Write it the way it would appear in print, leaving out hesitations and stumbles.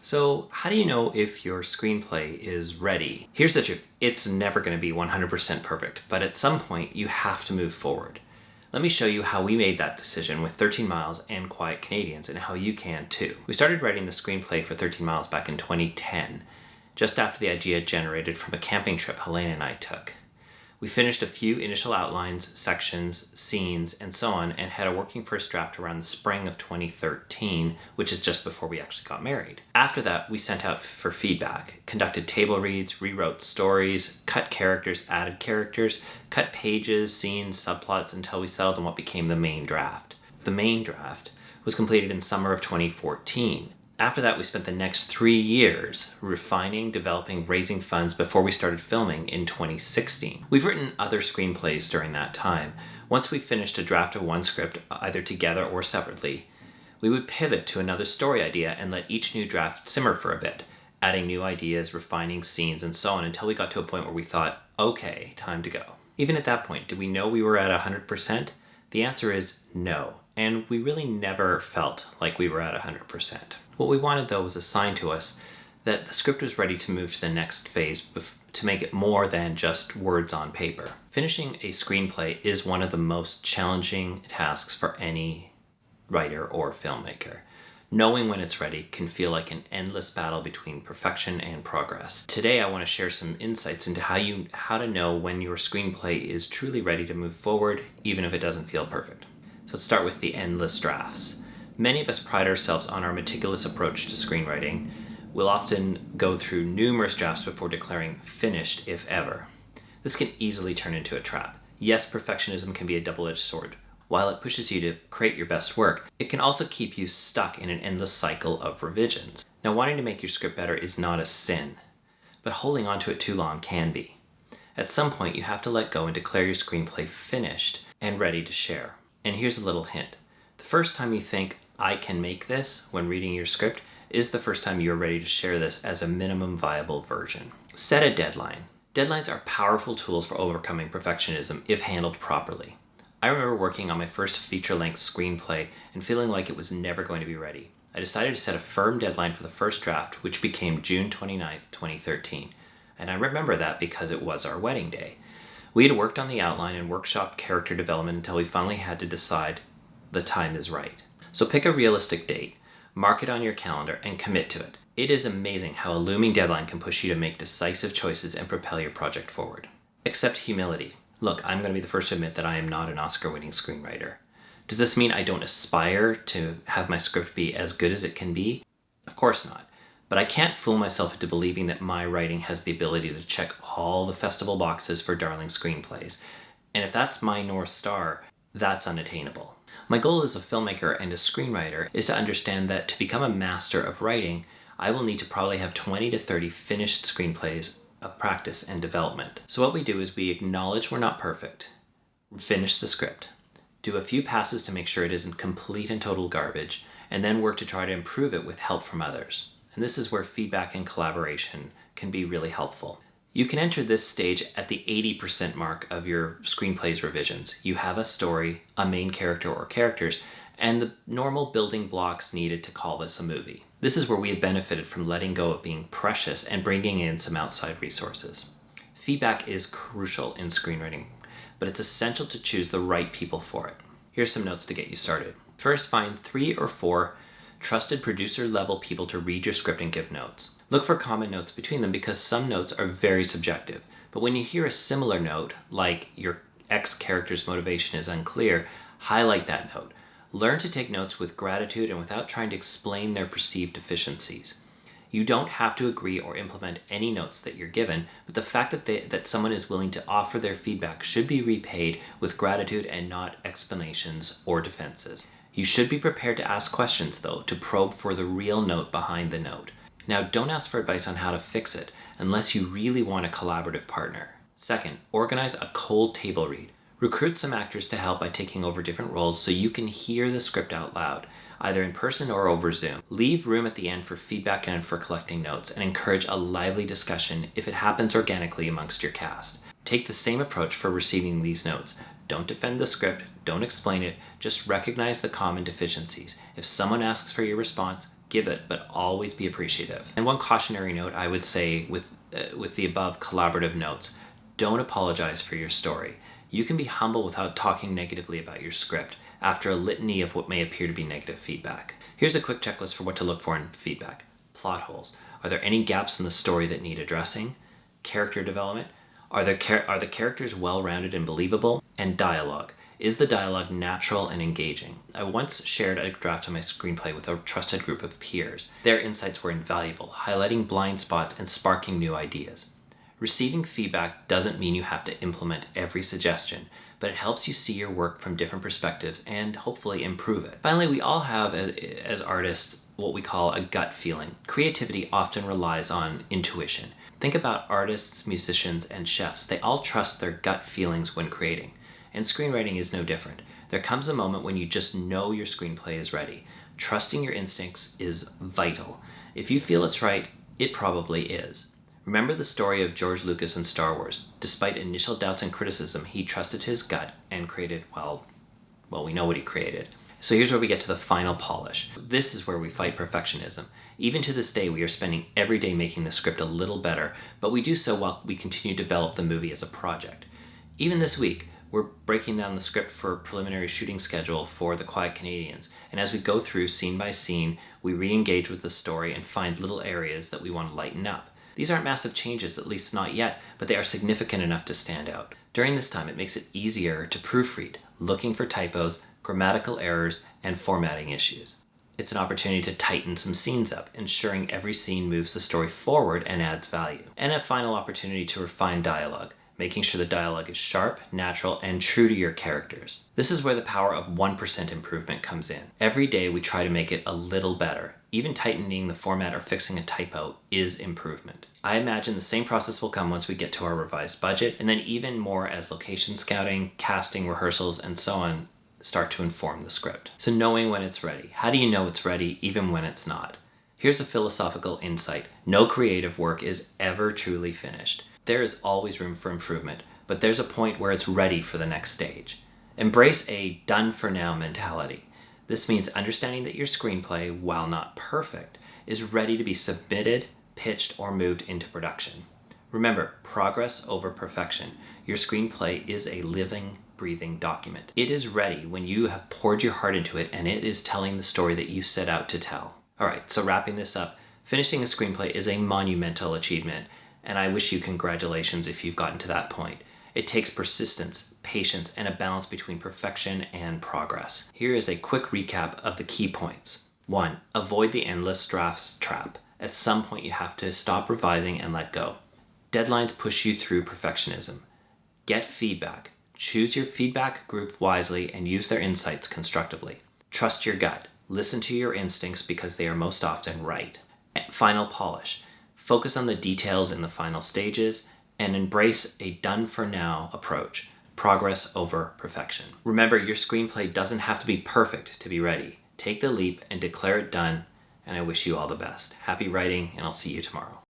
So, how do you know if your screenplay is ready? Here's the truth, it's never going to be 100% perfect, but at some point you have to move forward. Let me show you how we made that decision with 13 Miles and Quiet Canadians and how you can too. We started writing the screenplay for 13 Miles back in 2010, just after the idea generated from a camping trip Helena and I took. We finished a few initial outlines, sections, scenes, and so on, and had a working first draft around the spring of 2013, which is just before we actually got married. After that, we sent out for feedback, conducted table reads, rewrote stories, cut characters, added characters, cut pages, scenes, subplots until we settled on what became the main draft. The main draft was completed in summer of 2014. After that, we spent the next 3 years refining, developing, raising funds before we started filming in 2016. We've written other screenplays during that time. Once we finished a draft of one script, either together or separately, we would pivot to another story idea and let each new draft simmer for a bit, adding new ideas, refining scenes, and so on until we got to a point where we thought, okay, time to go. Even at that point, did we know we were at 100%? The answer is no, and we really never felt like we were at 100%. What we wanted, though, was a sign to us that the script was ready to move to the next phase to make it more than just words on paper. Finishing a screenplay is one of the most challenging tasks for any writer or filmmaker. Knowing when it's ready can feel like an endless battle between perfection and progress. Today, I want to share some insights into how to know when your screenplay is truly ready to move forward, even if it doesn't feel perfect. So let's start with the endless drafts. Many of us pride ourselves on our meticulous approach to screenwriting. We'll often go through numerous drafts before declaring finished, if ever. This can easily turn into a trap. Yes, perfectionism can be a double-edged sword. While it pushes you to create your best work, it can also keep you stuck in an endless cycle of revisions. Now, wanting to make your script better is not a sin, but holding on to it too long can be. At some point, you have to let go and declare your screenplay finished and ready to share. And here's a little hint. The first time you think, I can make this, when reading your script, is the first time you're ready to share this as a minimum viable version. Set a deadline. Deadlines are powerful tools for overcoming perfectionism if handled properly. I remember working on my first feature-length screenplay and feeling like it was never going to be ready. I decided to set a firm deadline for the first draft, which became June 29th, 2013. And I remember that because it was our wedding day. We had worked on the outline and workshopped character development until we finally had to decide the time is right. So pick a realistic date, mark it on your calendar, and commit to it. It is amazing how a looming deadline can push you to make decisive choices and propel your project forward. Accept humility. Look, I'm going to be the first to admit that I am not an Oscar-winning screenwriter. Does this mean I don't aspire to have my script be as good as it can be? Of course not. But I can't fool myself into believing that my writing has the ability to check all the festival boxes for darling screenplays. And if that's my North Star, that's unattainable. My goal as a filmmaker and a screenwriter is to understand that to become a master of writing, I will need to probably have 20 to 30 finished screenplays of practice and development. So what we do is we acknowledge we're not perfect, finish the script, do a few passes to make sure it isn't complete and total garbage, and then work to try to improve it with help from others. And this is where feedback and collaboration can be really helpful. You can enter this stage at the 80% mark of your screenplay's revisions. You have a story, a main character or characters, and the normal building blocks needed to call this a movie. This is where we have benefited from letting go of being precious and bringing in some outside resources. Feedback is crucial in screenwriting, but it's essential to choose the right people for it. Here's some notes to get you started. First, find 3 or 4 trusted producer-level people to read your script and give notes. Look for common notes between them because some notes are very subjective. But when you hear a similar note, like your ex-character's motivation is unclear, highlight that note. Learn to take notes with gratitude and without trying to explain their perceived deficiencies. You don't have to agree or implement any notes that you're given, but the fact that someone is willing to offer their feedback should be repaid with gratitude and not explanations or defenses. You should be prepared to ask questions, though, to probe for the real note behind the note. Now, don't ask for advice on how to fix it unless you really want a collaborative partner. Second, organize a cold table read. Recruit some actors to help by taking over different roles so you can hear the script out loud, either in person or over Zoom. Leave room at the end for feedback and for collecting notes, and encourage a lively discussion if it happens organically amongst your cast. Take the same approach for receiving these notes. Don't defend the script, don't explain it, just recognize the common deficiencies. If someone asks for your response, give it, but always be appreciative. And one cautionary note I would say with the above collaborative notes, don't apologize for your story. You can be humble without talking negatively about your script after a litany of what may appear to be negative feedback. Here's a quick checklist for what to look for in feedback. Plot holes. Are there any gaps in the story that need addressing? Character development. Are the characters well-rounded and believable? And dialogue. Is the dialogue natural and engaging? I once shared a draft of my screenplay with a trusted group of peers. Their insights were invaluable, highlighting blind spots and sparking new ideas. Receiving feedback doesn't mean you have to implement every suggestion, but it helps you see your work from different perspectives and hopefully improve it. Finally, we all have, as artists, what we call a gut feeling. Creativity often relies on intuition. Think about artists, musicians, and chefs. They all trust their gut feelings when creating. And screenwriting is no different. There comes a moment when you just know your screenplay is ready. Trusting your instincts is vital. If you feel it's right, it probably is. Remember the story of George Lucas and Star Wars. Despite initial doubts and criticism, he trusted his gut and created, well, we know what he created. So here's where we get to the final polish. This is where we fight perfectionism. Even to this day, we are spending every day making the script a little better, but we do so while we continue to develop the movie as a project. Even this week, we're breaking down the script for a preliminary shooting schedule for The Quiet Canadians, and as we go through scene by scene, we re-engage with the story and find little areas that we want to lighten up. These aren't massive changes, at least not yet, but they are significant enough to stand out. During this time, it makes it easier to proofread, looking for typos, grammatical errors, and formatting issues. It's an opportunity to tighten some scenes up, ensuring every scene moves the story forward and adds value. And a final opportunity to refine dialogue, making sure the dialogue is sharp, natural, and true to your characters. This is where the power of 1% improvement comes in. Every day we try to make it a little better. Even tightening the format or fixing a typo is improvement. I imagine the same process will come once we get to our revised budget, and then even more as location scouting, casting, rehearsals, and so on start to inform the script. So knowing when it's ready. How do you know it's ready even when it's not? Here's a philosophical insight. No creative work is ever truly finished. There is always room for improvement, but there's a point where it's ready for the next stage. Embrace a done-for-now mentality. This means understanding that your screenplay, while not perfect, is ready to be submitted, pitched, or moved into production. Remember, progress over perfection. Your screenplay is a living, breathing document. It is ready when you have poured your heart into it and it is telling the story that you set out to tell. All right, so wrapping this up, finishing a screenplay is a monumental achievement, and I wish you congratulations if you've gotten to that point. It takes persistence, patience, and a balance between perfection and progress. Here is a quick recap of the key points. 1. Avoid the endless drafts trap. At some point you have to stop revising and let go. Deadlines push you through perfectionism. Get feedback. Choose your feedback group wisely and use their insights constructively. Trust your gut. Listen to your instincts because they are most often right. Final polish. Focus on the details in the final stages and embrace a done-for-now approach. Progress over perfection. Remember, your screenplay doesn't have to be perfect to be ready. Take the leap and declare it done, and I wish you all the best. Happy writing, and I'll see you tomorrow.